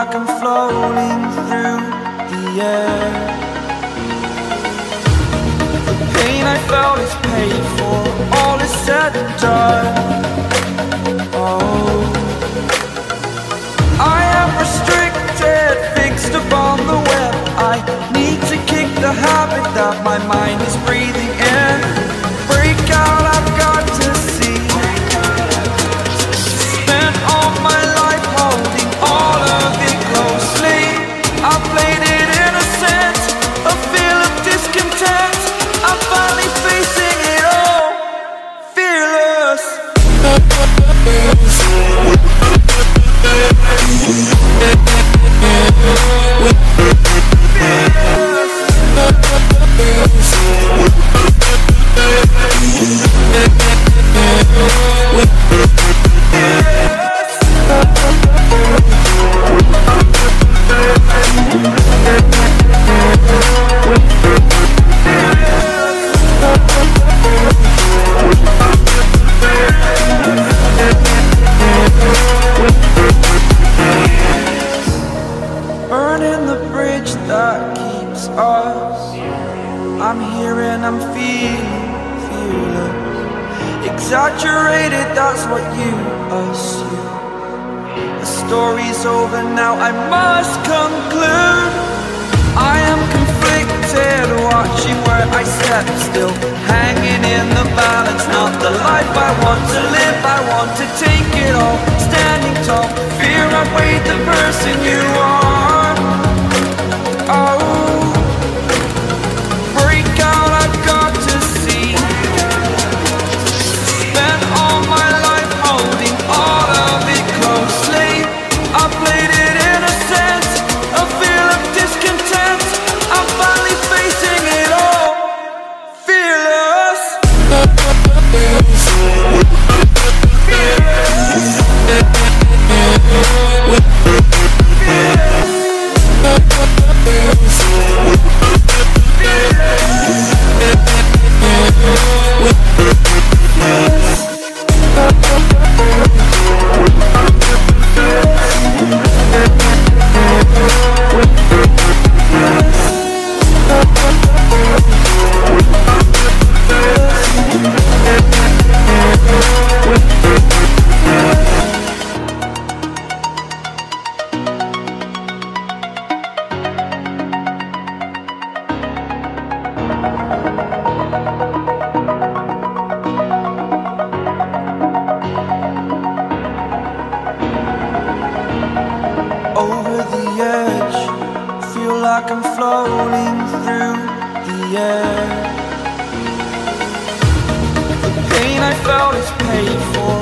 like I'm floating through the air. The pain I felt is paid for, all is said and done. Oh, I am restricted, fixed upon the web. I need to kick the habit that my mind is breathing in. Break out, I've got to see. Spent all my life holding all of it closely. I played it innocent, a feel of discontent. I'm finally facing it all, fearless. Burning the bridge that keeps us. I'm here and I'm feeling fearless. Exaggerated, that's what you assume. The story's over now, I must conclude. I am conflicted, watching where I step still, hanging in the balance. Not the life I want to live, I want to take it all. Standing tall, fear outweighed the person you are. Oh, break out, I've got to see. Spent all my life holding all of it closely. I played it innocent, a feel of discontent. I'm finally facing it all, fearless. Over the edge, feel like I'm floating through the air. The pain I felt is paid for,